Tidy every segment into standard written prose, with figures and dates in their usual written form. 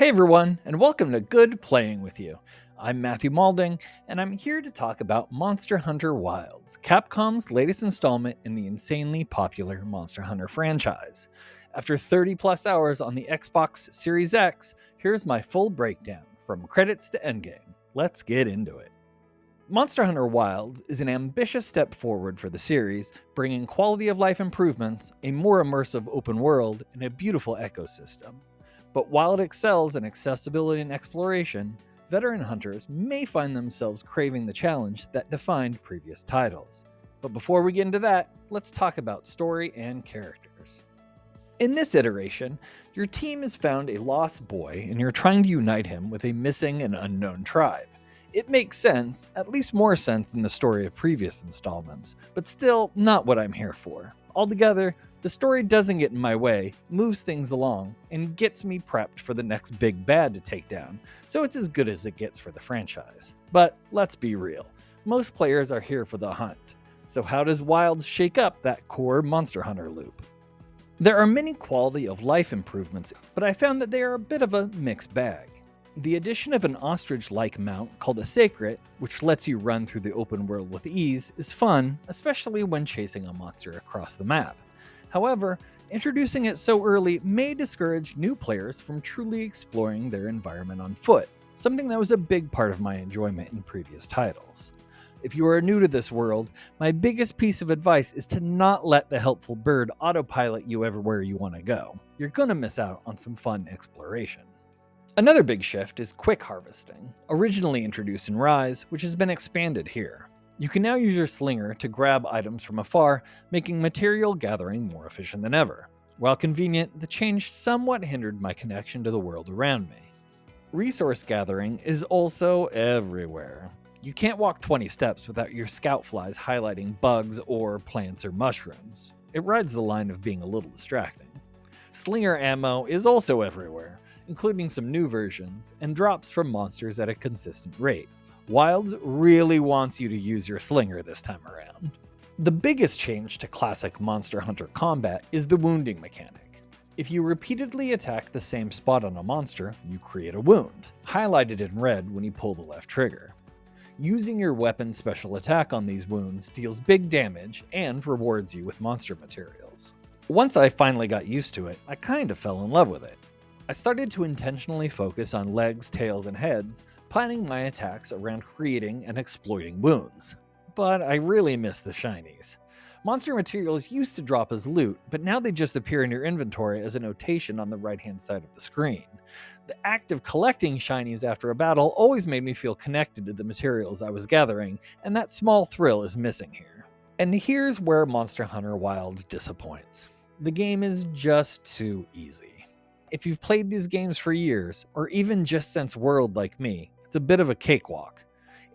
Hey everyone, and welcome to Good Playing with You. I'm Matthew Maulding, and I'm here to talk about Monster Hunter Wilds, Capcom's latest installment in the insanely popular Monster Hunter franchise. After 30 plus hours on the Xbox Series X, here's my full breakdown, from credits to endgame. Let's get into it. Monster Hunter Wilds is an ambitious step forward for the series, bringing quality of life improvements, a more immersive open world, and a beautiful ecosystem. But while it excels in accessibility and exploration, veteran hunters may find themselves craving the challenge that defined previous titles. But before we get into that, let's talk about story and characters. In this iteration, your team has found a lost boy and you're trying to unite him with a missing and unknown tribe. It makes sense, at least more sense than the story of previous installments, but still not what I'm here for. Altogether, the story doesn't get in my way, moves things along, and gets me prepped for the next big bad to take down, so it's as good as it gets for the franchise. But let's be real, most players are here for the hunt. So how does Wilds shake up that core Monster Hunter loop? There are many quality of life improvements, but I found that they are a bit of a mixed bag. The addition of an ostrich-like mount called a Sacred, which lets you run through the open world with ease, is fun, especially when chasing a monster across the map. However, introducing it so early may discourage new players from truly exploring their environment on foot, something that was a big part of my enjoyment in previous titles. If you are new to this world, my biggest piece of advice is to not let the helpful bird autopilot you everywhere you want to go. You're gonna miss out on some fun exploration. Another big shift is quick harvesting, originally introduced in Rise, which has been expanded here. You can now use your slinger to grab items from afar, making material gathering more efficient than ever. While convenient, the change somewhat hindered my connection to the world around me. Resource gathering is also everywhere. You can't walk 20 steps without your scout flies highlighting bugs or plants or mushrooms. It rides the line of being a little distracting. Slinger ammo is also everywhere, including some new versions, and drops from monsters at a consistent rate. Wilds really wants you to use your slinger this time around. The biggest change to classic Monster Hunter combat is the wounding mechanic. If you repeatedly attack the same spot on a monster, you create a wound, highlighted in red when you pull the left trigger. Using your weapon's special attack on these wounds deals big damage and rewards you with monster materials. Once I finally got used to it, I kinda fell in love with it. I started to intentionally focus on legs, tails, and heads, planning my attacks around creating and exploiting wounds. But I really miss the shinies. Monster materials used to drop as loot, but now they just appear in your inventory as a notation on the right-hand side of the screen. The act of collecting shinies after a battle always made me feel connected to the materials I was gathering, and that small thrill is missing here. And here's where Monster Hunter Wilds disappoints. The game is just too easy. If you've played these games for years, or even just since World like me, it's a bit of a cakewalk.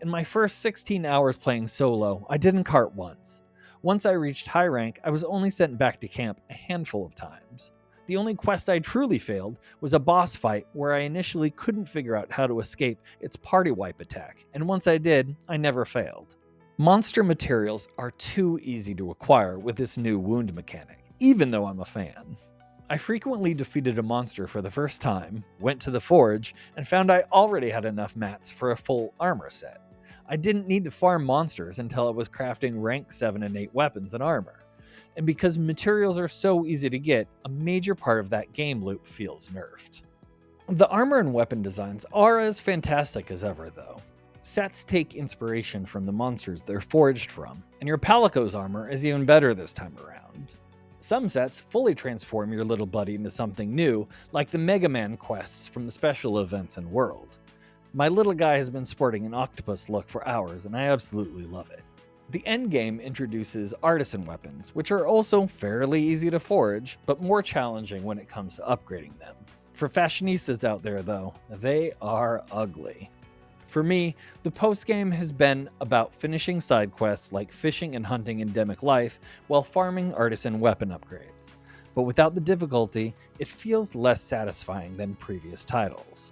In my first 16 hours playing solo, I didn't cart once. Once I reached high rank, I was only sent back to camp a handful of times. The only quest I truly failed was a boss fight where I initially couldn't figure out how to escape its party wipe attack, and once I did, I never failed. Monster materials are too easy to acquire with this new wound mechanic, even though I'm a fan. I frequently defeated a monster for the first time, went to the forge, and found I already had enough mats for a full armor set. I didn't need to farm monsters until I was crafting rank 7 and 8 weapons and armor. And because materials are so easy to get, a major part of that game loop feels nerfed. The armor and weapon designs are as fantastic as ever though. Sets take inspiration from the monsters they're forged from, and your Palico's armor is even better this time around. Some sets fully transform your little buddy into something new, like the Mega Man quests from the special events in World. My little guy has been sporting an octopus look for hours, and I absolutely love it. The endgame introduces artisan weapons, which are also fairly easy to forge, but more challenging when it comes to upgrading them. For fashionistas out there though, they are ugly. For me, the postgame has been about finishing side quests like fishing and hunting endemic life while farming artisan weapon upgrades. But without the difficulty, it feels less satisfying than previous titles.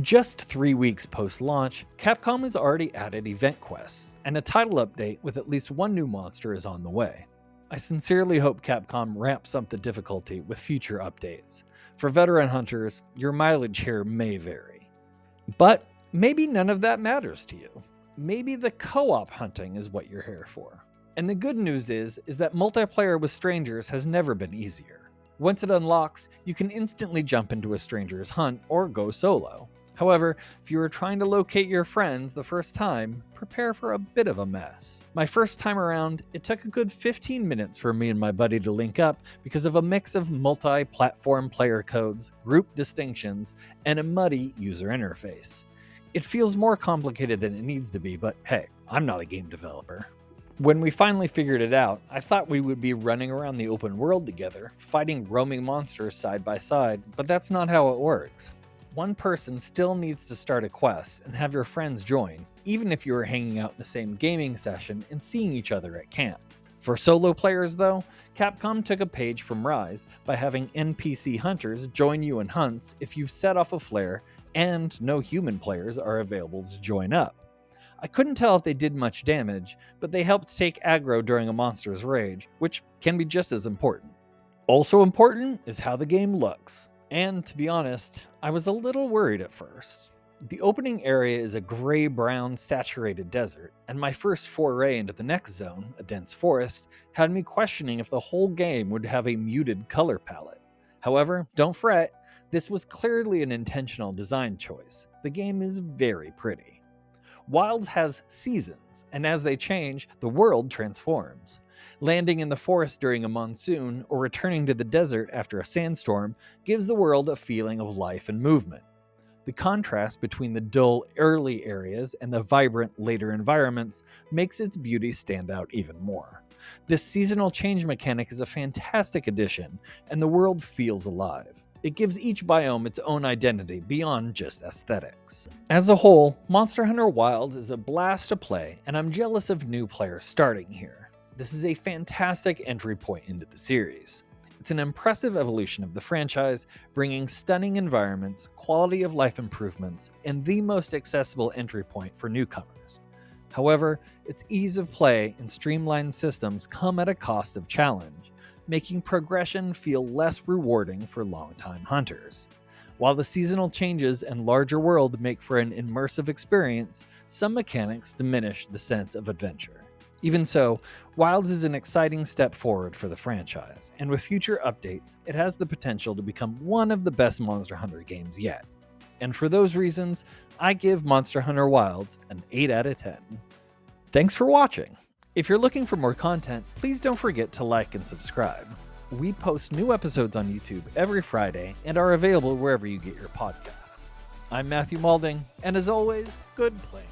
Just 3 weeks post-launch, Capcom has already added event quests, and a title update with at least one new monster is on the way. I sincerely hope Capcom ramps up the difficulty with future updates. For veteran hunters, your mileage here may vary. But maybe none of that matters to you. Maybe the co-op hunting is what you're here for. And the good news is that multiplayer with strangers has never been easier. Once it unlocks, you can instantly jump into a stranger's hunt or go solo. However, if you are trying to locate your friends the first time, prepare for a bit of a mess. My first time around, it took a good 15 minutes for me and my buddy to link up because of a mix of multi-platform player codes, group distinctions, and a muddy user interface. It feels more complicated than it needs to be, but hey, I'm not a game developer. When we finally figured it out, I thought we would be running around the open world together, fighting roaming monsters side by side, but that's not how it works. One person still needs to start a quest and have your friends join, even if you are hanging out in the same gaming session and seeing each other at camp. For solo players though, Capcom took a page from Rise by having NPC hunters join you in hunts if you've set off a flare and no human players are available to join up. I couldn't tell if they did much damage, but they helped take aggro during a monster's rage, which can be just as important. Also important is how the game looks. And to be honest, I was a little worried at first. The opening area is a gray-brown saturated desert, and my first foray into the next zone, a dense forest, had me questioning if the whole game would have a muted color palette. However, don't fret, this was clearly an intentional design choice. The game is very pretty. Wilds has seasons, and as they change, the world transforms. Landing in the forest during a monsoon or returning to the desert after a sandstorm gives the world a feeling of life and movement. The contrast between the dull early areas and the vibrant later environments makes its beauty stand out even more. This seasonal change mechanic is a fantastic addition, and the world feels alive. It gives each biome its own identity beyond just aesthetics. As a whole, Monster Hunter Wilds is a blast to play, and I'm jealous of new players starting here. This is a fantastic entry point into the series. It's an impressive evolution of the franchise, bringing stunning environments, quality of life improvements, and the most accessible entry point for newcomers. However, its ease of play and streamlined systems come at a cost of challenge, making progression feel less rewarding for longtime hunters. While the seasonal changes and larger world make for an immersive experience, some mechanics diminish the sense of adventure. Even so, Wilds is an exciting step forward for the franchise, and with future updates, it has the potential to become one of the best Monster Hunter games yet. And for those reasons, I give Monster Hunter Wilds an 8 out of 10. Thanks for watching! If you're looking for more content, please don't forget to like and subscribe. We post new episodes on YouTube every Friday and are available wherever you get your podcasts. I'm Matthew Maulding, and as always, good playing.